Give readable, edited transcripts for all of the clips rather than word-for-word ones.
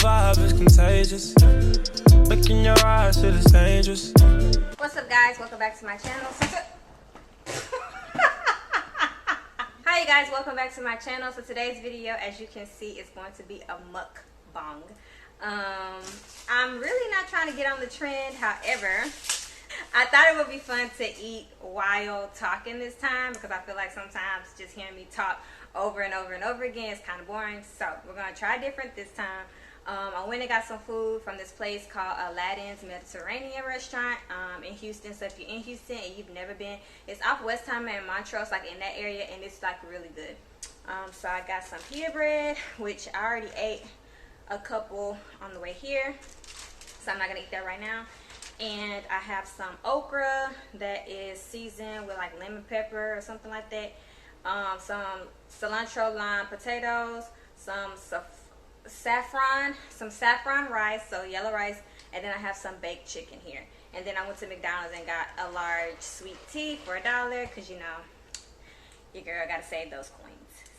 vibe is contagious. Look in your eyes, shit is dangerous. What's up, guys? Welcome back to my channel. Hi, you guys. Welcome back to my channel. So today's video, as you can see, is going to be a mukbang. I'm really not trying to get on the trend. However, I thought it would be fun to eat while talking this time, because I feel like sometimes just hearing me talk over and over and over again is kind of boring. So we're going to try different this time. I went and got some food from this place called Aladdin's Mediterranean Restaurant in Houston. So if you're in Houston and you've never been, it's off Westheimer and Montrose, like in that area, and it's like really good. So I got some pita bread, which I already ate a couple on the way here, so I'm not gonna eat that right now. And I have some okra that is seasoned with like lemon pepper or something like that, some cilantro lime potatoes, some saffron rice, so yellow rice, and then I have some baked chicken here. And then I went to McDonald's and got a large sweet tea for $1, because you know your girl gotta save those coins.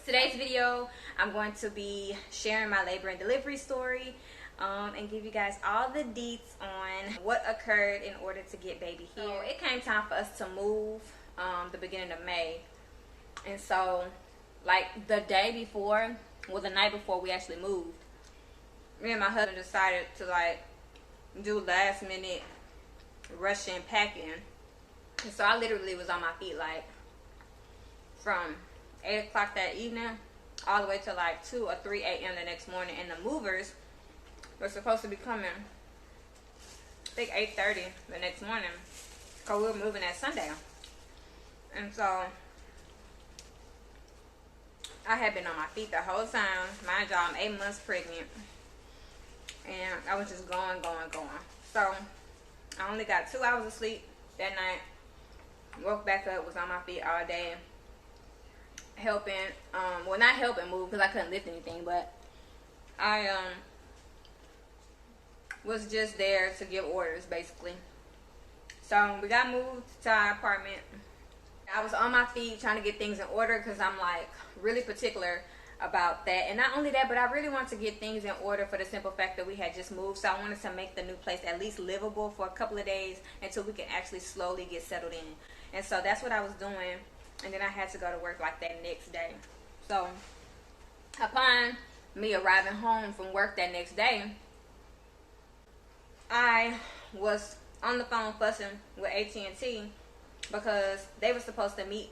Today's video, I'm going to be sharing my labor and delivery story, and give you guys all the deets on what occurred in order to get baby here. So it came time for us to move the beginning of May, and so like the day before, well, the night before we actually moved, me and my husband decided to like do last minute rushing packing. And so I literally was on my feet like from 8 o'clock that evening all the way to like 2 or 3 a.m. the next morning. And the movers were supposed to be coming, I think 8:30 the next morning, because we were moving that Sunday. And so I had been on my feet the whole time. Mind y'all, I'm 8 months pregnant, and I was just going. So I only got 2 hours of sleep that night. Woke back up, was on my feet all day, helping, well, not helping move, because I couldn't lift anything, but I was just there to give orders, basically. So we got moved to our apartment. I was on my feet trying to get things in order, because I'm like really particular about that. And not only that, but I really want to get things in order for the simple fact that we had just moved. So I wanted to make the new place at least livable for a couple of days until we can actually slowly get settled in. And so that's what I was doing. And then I had to go to work like that next day. So upon me arriving home from work that next day, I was on the phone fussing with AT&T because they were supposed to meet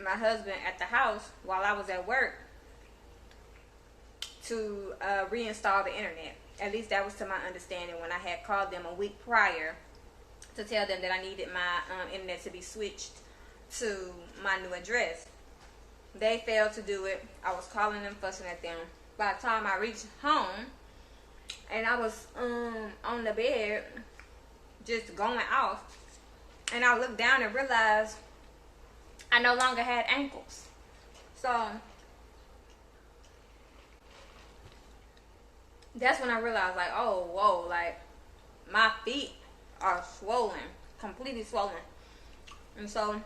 my husband at the house while I was at work to reinstall the internet. At least that was to my understanding when I had called them a week prior to tell them that I needed my internet to be switched to my new address. They failed to do it. I was calling them, fussing at them. By the time I reached home and I was on the bed just going off, and I looked down and realized I no longer had ankles. So that's when I realized, like, oh, whoa, like my feet are swollen, completely swollen. And so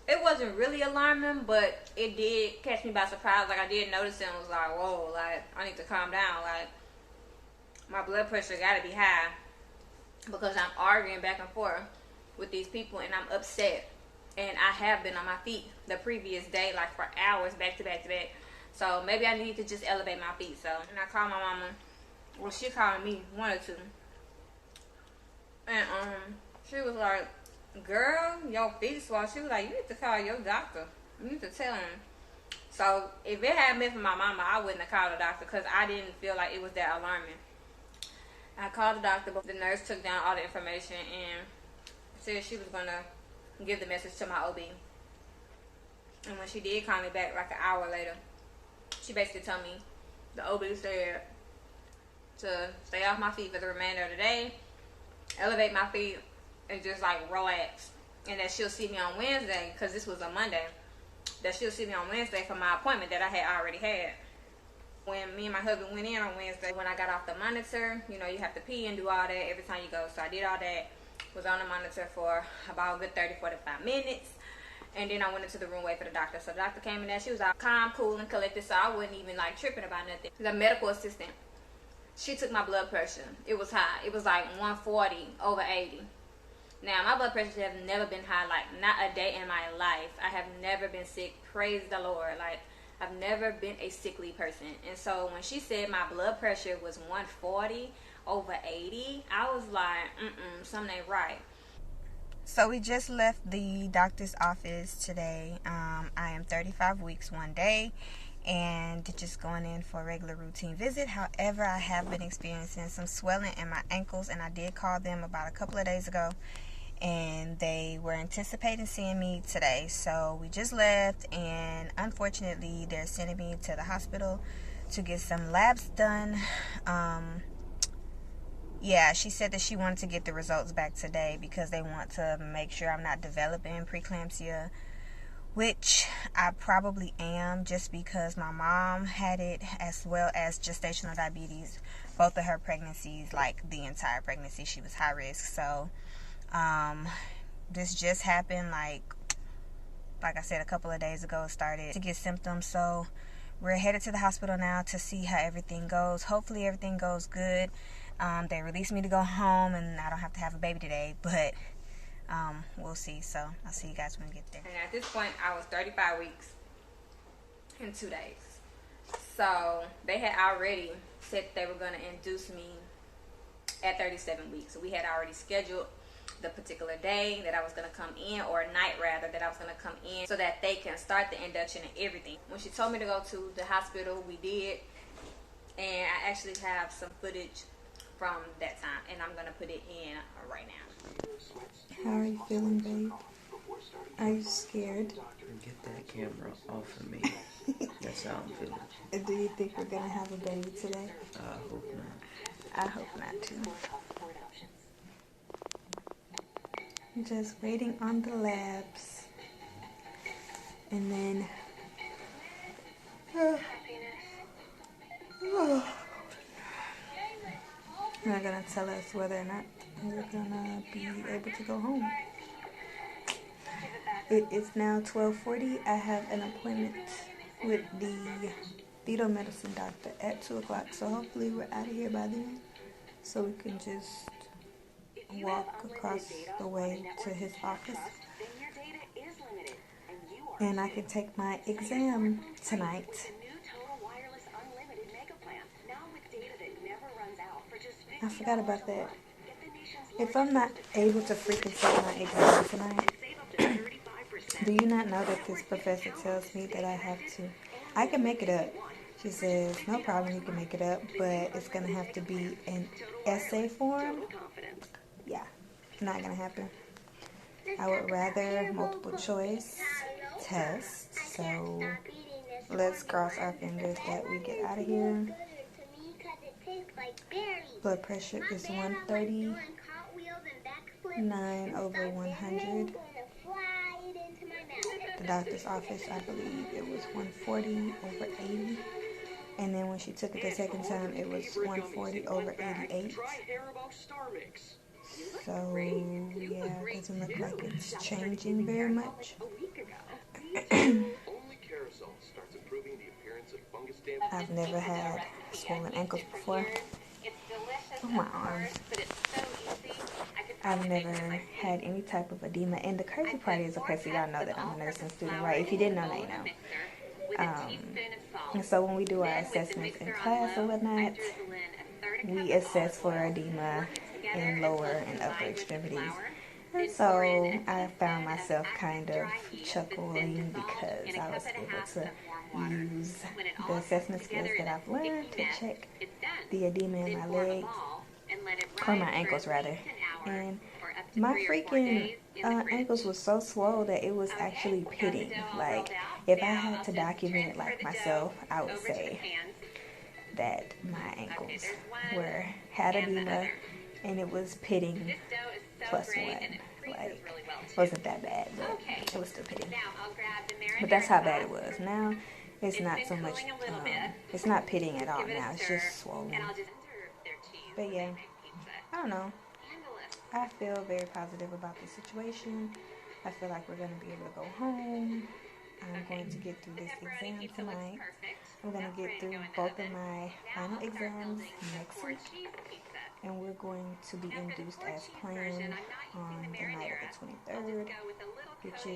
it wasn't really alarming, but it did catch me by surprise. Like, I did notice it and was like, whoa, like I need to calm down. Like, my blood pressure gotta be high, because I'm arguing back and forth with these people and I'm upset. And I have been on my feet the previous day, like for hours, back to back to back. So maybe I need to just elevate my feet. So, and I called my mama. Well, she called me, one or two. And she was like, girl, your feet swell. She was like, you need to call your doctor. You need to tell him. So if it hadn't been for my mama, I wouldn't have called the doctor, because I didn't feel like it was that alarming. I called the doctor, but the nurse took down all the information and said she was going to give the message to my OB. And when she did call me back like an hour later, she basically told me the OB said to stay off my feet for the remainder of the day, elevate my feet, and just like relax. And that she'll see me on Wednesday, because this was a Monday, that she'll see me on Wednesday for my appointment that I had already had. When me and my husband went in on Wednesday, when I got off the monitor, you know, you have to pee and do all that every time you go. So I did all that, was on the monitor for about a good 30-45 minutes. And then I went into the room, wait for the doctor. So the doctor came in there. She was all calm, cool, and collected. So I wasn't even like tripping about nothing. The medical assistant she took my blood pressure. It was high. It was like 140 over 80. Now, my blood pressure have never been high, like not a day in my life. I have never been sick. Praise the Lord. Like, I've never been a sickly person. And so when she said my blood pressure was 140 over 80, I was like, something ain't right. So we just left the doctor's office today. I am 35 weeks one day and just going in for a regular routine visit. However, I have been experiencing some swelling in my ankles, and I did call them about a couple of days ago, and they were anticipating seeing me today. So we just left, and unfortunately they're sending me to the hospital to get some labs done. Yeah, she said that she wanted to get the results back today because they want to make sure I'm not developing preeclampsia, which I probably am, just because my mom had it, as well as gestational diabetes. Both of her pregnancies, like the entire pregnancy, she was high risk. So this just happened, like I said, a couple of days ago. It started to get symptoms, so we're headed to the hospital now to see how everything goes. Hopefully everything goes good. They released me to go home, and I don't have to have a baby today, but we'll see. So I'll see you guys when we get there. And at this point, I was 35 weeks in 2 days. So they had already said they were going to induce me at 37 weeks. So we had already scheduled the particular day that I was going to come in, or night rather, that I was going to come in, so that they can start the induction and everything. When she told me to go to the hospital, we did. And I actually have some footage from that time, and I'm going to put it in right now. How are you feeling, babe? Are you scared? Get that camera off of me. That's how I'm feeling. Do you think we're going to have a baby today? I hope not. I hope not, too. Just waiting on the labs. And then... they're going to tell us whether or not we're going to be able to go home. It is now 12:40. I have an appointment with the fetal medicine doctor at 2 o'clock. So hopefully we're out of here by then, so we can just walk across the way to his office. And I can take my exam tonight. I forgot about that. If I'm not able to freaking take my exam tonight, do you not know that this professor tells me that I can make it up. She says, no problem, you can make it up, but it's going to have to be an essay form. Yeah, not going to happen. I would rather multiple choice test, so let's cross our fingers that we get out of here. Blood pressure is 139 over 100. The doctor's office, I believe it was 140 over 80. And then when she took it the second time, it was 140 over 88. So, yeah, it doesn't look like it's changing very much. I've never had swollen ankles before. Oh, my arms. I've never had any type of edema. And the crazy part is, okay, so y'all know that I'm a nursing student, right? If you didn't know, now you know. And so when we do our assessments in class or whatnot, we assess for edema in lower and upper extremities. And so I found myself kind of chuckling because I was able to use the assessment skills that I've learned to check the edema in my legs, or my ankles rather. And my freaking ankles was so swole that it was actually pitting. Like, if I had to document like myself, I would say that my ankles had edema and it was pitting +1. Like, it wasn't that bad, but it was still pitting. But that's how bad it was. Now it's not so much, it's not pitting at all now, it's just swollen. But yeah, I don't know. I feel very positive about the situation. I feel like we're going to be able to go home. I'm going to get through this exam tonight. I'm going to get through both of my final exams next week, and we're going to be induced as planned on the night of the 23rd, which is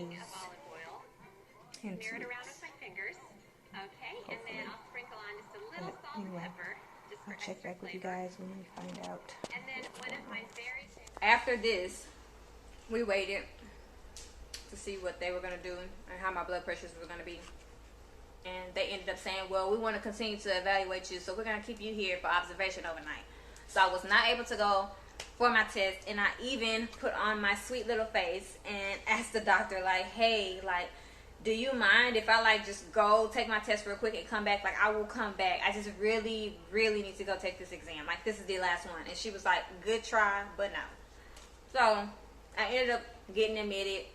in 2 weeks. Hopefully. But anyway, I'll check back with you guys when we find out. After this, we waited to see what they were going to do and how my blood pressures were going to be. And they ended up saying, well, we want to continue to evaluate you, so we're going to keep you here for observation overnight. So I was not able to go for my test, and I even put on my sweet little face and asked the doctor, like, hey, like, do you mind if I, like, just go take my test real quick and come back? Like, I will come back. I just really, really need to go take this exam. Like, this is the last one. And she was like, good try, but no. So I ended up getting admitted,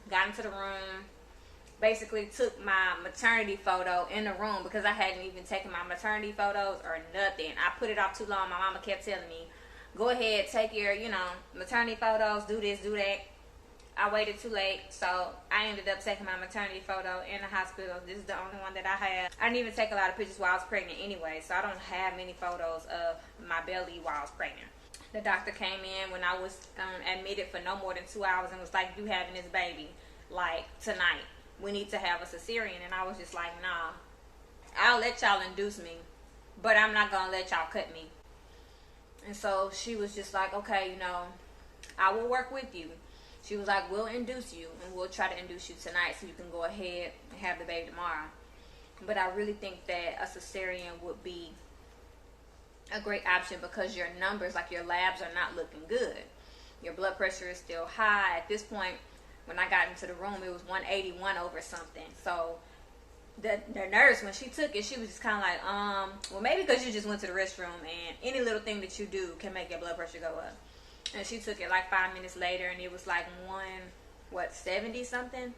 got into the room, basically took my maternity photo in the room because I hadn't even taken my maternity photos or nothing. I put it off too long. My mama kept telling me, go ahead, take your, maternity photos, do this, do that. I waited too late, so I ended up taking my maternity photo in the hospital. This is the only one that I had. I didn't even take a lot of pictures while I was pregnant anyway, so I don't have many photos of my belly while I was pregnant. The doctor came in when I was admitted for no more than 2 hours and was like, you having this baby, like, tonight. We need to have a cesarean. And I was just like, nah, I'll let y'all induce me, but I'm not going to let y'all cut me. And so she was just like, okay, I will work with you. She was like, we'll induce you, and we'll try to induce you tonight so you can go ahead and have the baby tomorrow. But I really think that a cesarean would be a great option because your numbers, like your labs, are not looking good. Your blood pressure is still high. At this point, when I got into the room, it was 181 over something. So the nurse, when she took it, she was just kind of like, well, maybe because you just went to the restroom, and any little thing that you do can make your blood pressure go up. And she took it like 5 minutes later, and it was like 70 something.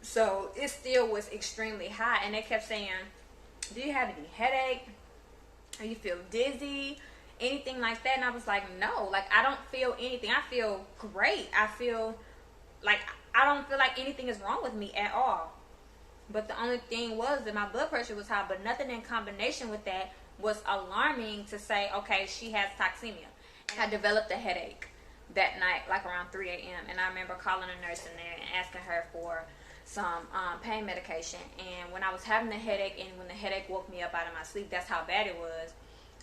So it still was extremely high. And they kept saying, do you have any headache? Or you feel dizzy? Anything like that? And I was like, no. Like, I don't feel anything. I feel great. I don't feel like anything is wrong with me at all. But the only thing was that my blood pressure was high. But nothing in combination with that was alarming to say, okay, she has toxemia. I developed a headache that night, like around 3 a.m. And I remember calling a nurse in there and asking her for some pain medication. And when I was having the headache, and when the headache woke me up out of my sleep, that's how bad it was.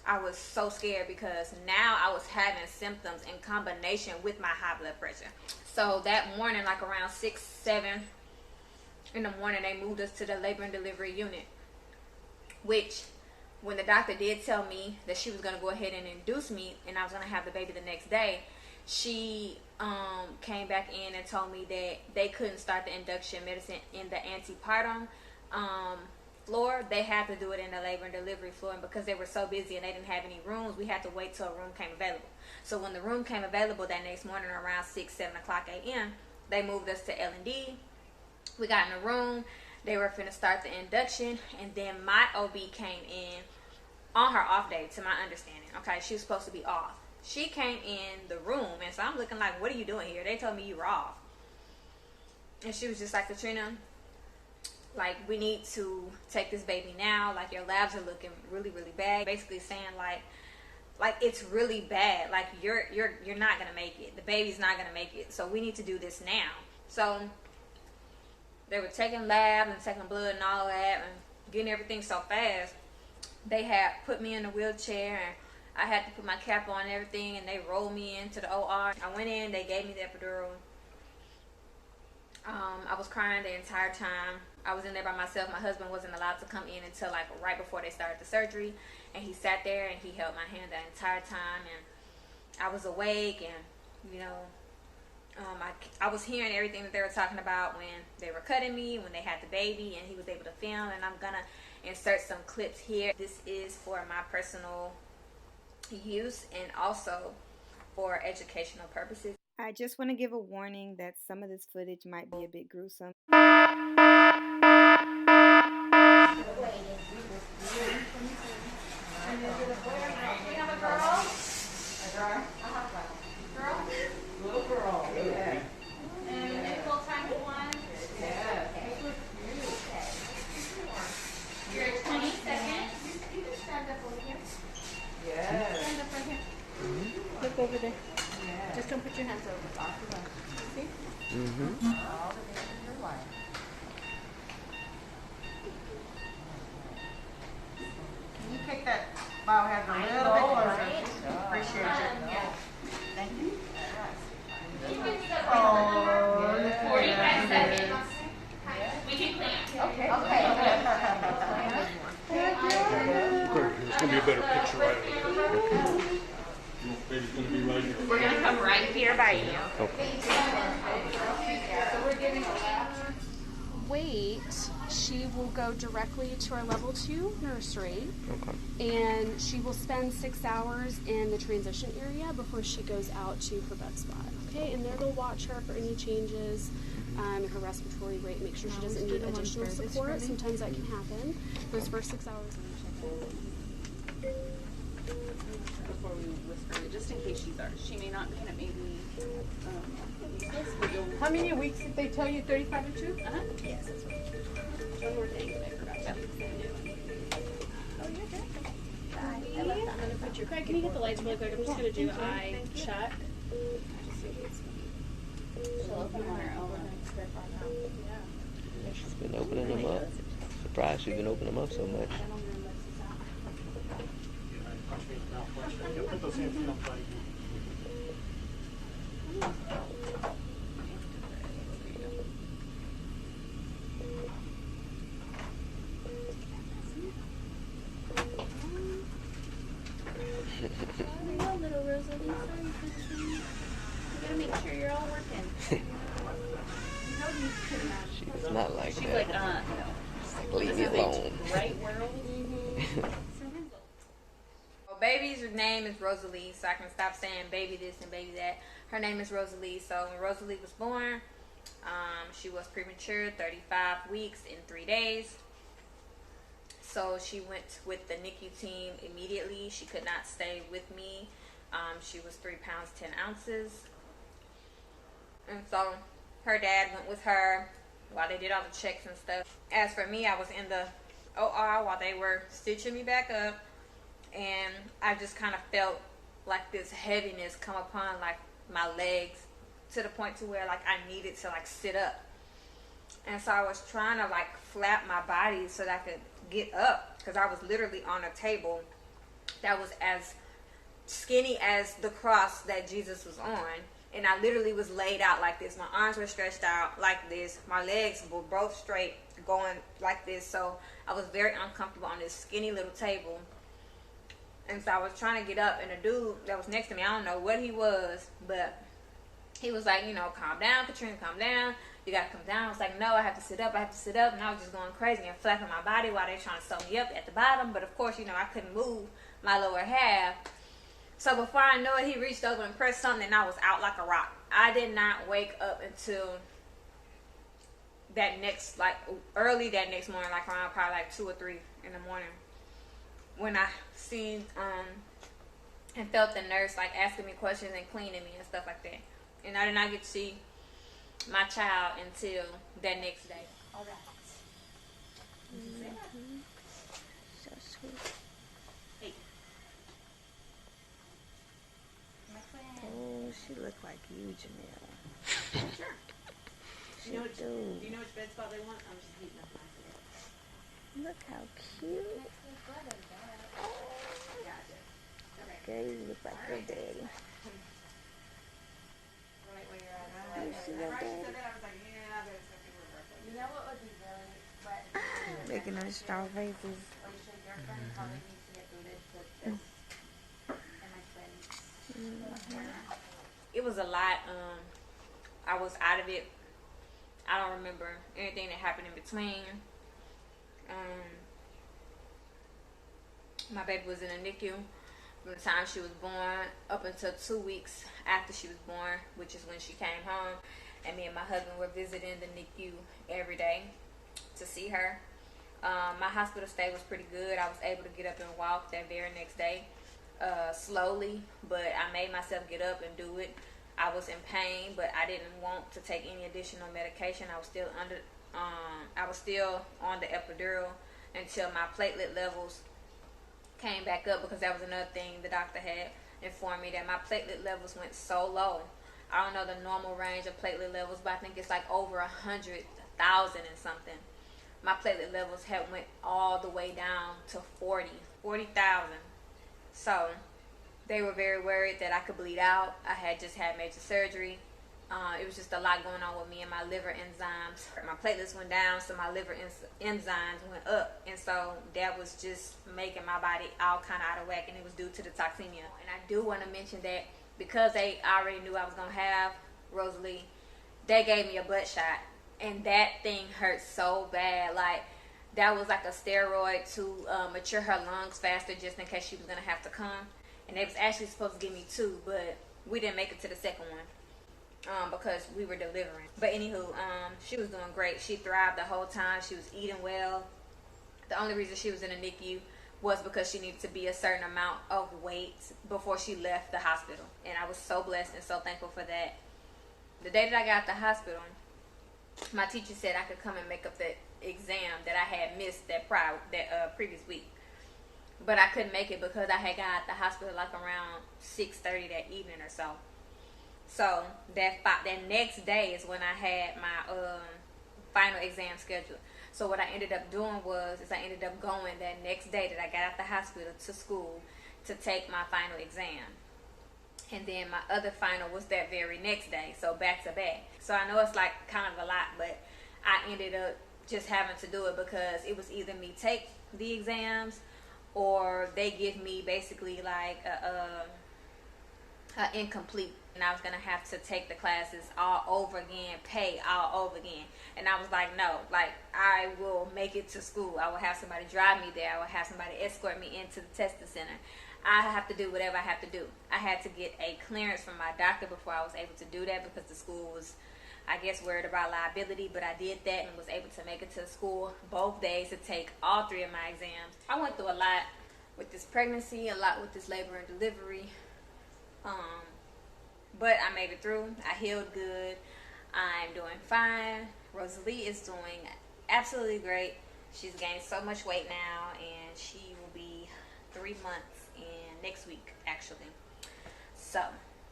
I was so scared because now I was having symptoms in combination with my high blood pressure. So that morning, like around 6, 7 in the morning, they moved us to the labor and delivery unit, which, when the doctor did tell me that she was going to go ahead and induce me and I was going to have the baby the next day, she came back in and told me that they couldn't start the induction medicine in the antepartum floor. They had to do it in the labor and delivery floor, and because they were so busy and they didn't have any rooms, we had to wait till a room came available. So when the room came available that next morning around 6, 7 o'clock a.m., they moved us to L&D. We got in the room. They were finna start the induction, and then my OB came in on her off day, to my understanding. Okay, she was supposed to be off. She came in the room, and so I'm looking like, what are you doing here? They told me you were off. And she was just like, Katrina, like, we need to take this baby now. Like, your labs are looking really, really bad. Basically saying like it's really bad. Like, you're not gonna make it. The baby's not gonna make it. So we need to do this now. So they were taking labs and taking blood and all that and getting everything so fast. They had put me in a wheelchair, and I had to put my cap on and everything, and they rolled me into the OR. I went in, they gave me the epidural. I was crying the entire time. I was in there by myself. My husband wasn't allowed to come in until like right before they started the surgery, and he sat there and he held my hand the entire time, and I was awake, and I was hearing everything that they were talking about when they were cutting me, when they had the baby, and he was able to film. And I'm gonna insert some clips here. This is for my personal use and also for educational purposes. I just want to give a warning that some of this footage might be a bit gruesome. Mm-hmm. All the days of your life. Can you kick that biohazard a little bit closer? Appreciate you. Thank you. Oh, 45 seconds. We can plan. Okay. It's going to be a better picture right over there. Baby's going to be right here. We're gonna come right here by you. Wait, she will go directly to our level 2 nursery. Okay. And she will spend 6 hours in the transition area before she goes out to her bed spot. Okay, and there they'll watch her for any changes, her respiratory rate, make sure she doesn't need additional support. Sometimes that can happen. Those first 6 hours. Before we whisper it, just in case she's ours. She may not be, and it may be useless, but you'll... How many weeks did they tell you? 35 or 2? Uh-huh. Yes, that's right. One more thing that I forgot to do. Oh, you're good. I'm gonna put your card. Can you get the lights really quick? I'm just gonna do eye check. She'll open them on her own. She's been opening them up. Surprised she's been opening them up so much. Put those hands down, buddy. Hello, little Rosalie. Sorry, Christian. You gotta make sure you're all working. She's not like She's that. like, no. Leave me alone. Right world. Well, baby's name is Rosalie, so I can stop saying baby this and baby that. Her name is Rosalie. So when Rosalie was born, she was premature, 35 weeks and 3 days. So she went with the NICU team immediately. She could not stay with me. She was 3 pounds 10 ounces. And so her dad went with her while they did all the checks and stuff. As for me, I was in the OR while they were stitching me back up. And I just kind of felt like this heaviness come upon like my legs to the point to where like I needed to like sit up. And so I was trying to like flap my body so that I could get up, because I was literally on a table that was as skinny as the cross that Jesus was on. And I literally was laid out like this. My arms were stretched out like this. My legs were both straight going like this. So I was very uncomfortable on this skinny little table. And so I was trying to get up, and the dude that was next to me, I don't know what he was, but he was like, you know, calm down, Katrina, calm down. You got to come down. I was like, no, I have to sit up. I have to sit up. And I was just going crazy and flapping my body while they were trying to sew me up at the bottom. But, of course, you know, I couldn't move my lower half. So before I know it, he reached over and pressed something, and I was out like a rock. I did not wake up until that next, like, early that next morning, like around probably like 2 or 3 in the morning, when I seen and felt the nurse, like, asking me questions and cleaning me and stuff like that. And I did not get to see my child until that next day. All right. So sweet. Hey. Oh, she look like you, Janelle. Sure. She Do do. you know which bed spot they want? I'm just heating up my Look how cute. Girl, you look like your daddy. Right where you're at. You see your daddy? You know what would be really wet? Making those strong faces. Alicia, your friend probably needs to get booted with this. And my twins. It was a lot. I was out of it. I don't remember anything that happened in between. My baby was in a NICU from the time she was born up until 2 weeks after she was born, which is when she came home. And me and my husband were visiting the NICU every day to see her. My hospital stay was pretty good. I was able to get up and walk that very next day, slowly, but I made myself get up and do it. I was in pain, but I didn't want to take any additional medication. I was still on the epidural until my platelet levels came back up, because that was another thing the doctor had informed me, that my platelet levels went so low. I don't know the normal range of platelet levels, but I think it's like over 100,000 and something. My platelet levels had went all the way down to 40,000. So they were very worried that I could bleed out. I had just had major surgery. It was just a lot going on with me and my liver enzymes. My platelets went down, so my liver enzymes went up. And so that was just making my body all kind of out of whack, and it was due to the toxemia. And I do want to mention that because they already knew I was going to have Rosalie, they gave me a butt shot. And that thing hurt so bad. Like, that was like a steroid to mature her lungs faster just in case she was going to have to come. And they was actually supposed to give me 2, but we didn't make it to the second one. Because we were delivering. But anywho, she was doing great. She thrived the whole time. She was eating well. The only reason she was in the NICU was because she needed to be a certain amount of weight before she left the hospital. And I was so blessed and so thankful for that. The day that I got out the hospital, my teacher said I could come and make up the exam that I had missed that previous week. But I couldn't make it because I had got out the hospital like around 6:30 that evening or so. So that next day is when I had my final exam scheduled. So what I ended up doing was I ended up going that next day that I got out the hospital to school to take my final exam. And then my other final was that very next day, so back to back. So I know it's like kind of a lot, but I ended up just having to do it because it was either me take the exams or they give me basically like a incomplete. And I was going to have to take the classes all over again, pay all over again. And I was like, no, like, I will make it to school. I will have somebody drive me there. I will have somebody escort me into the testing center. I have to do whatever I have to do. I had to get a clearance from my doctor before I was able to do that because the school was, I guess, worried about liability. But I did that and was able to make it to school both days to take all 3 of my exams. I went through a lot with this pregnancy, a lot with this labor and delivery. But I made it through. I healed good. I'm doing fine. Rosalie is doing absolutely great. She's gained so much weight now, and she will be 3 months in next week, actually. So,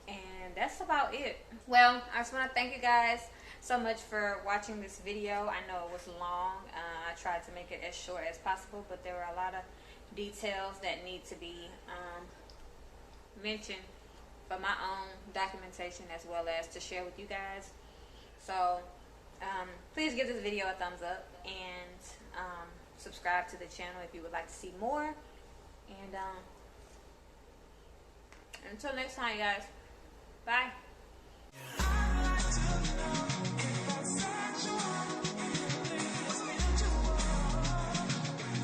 and that's about it. Well, I just want to thank you guys so much for watching this video. I know it was long. I tried to make it as short as possible, but there were a lot of details that need to be mentioned for my own documentation as well as to share with you guys. So please give this video a thumbs up and subscribe to the channel if you would like to see more. And until next time, guys, bye.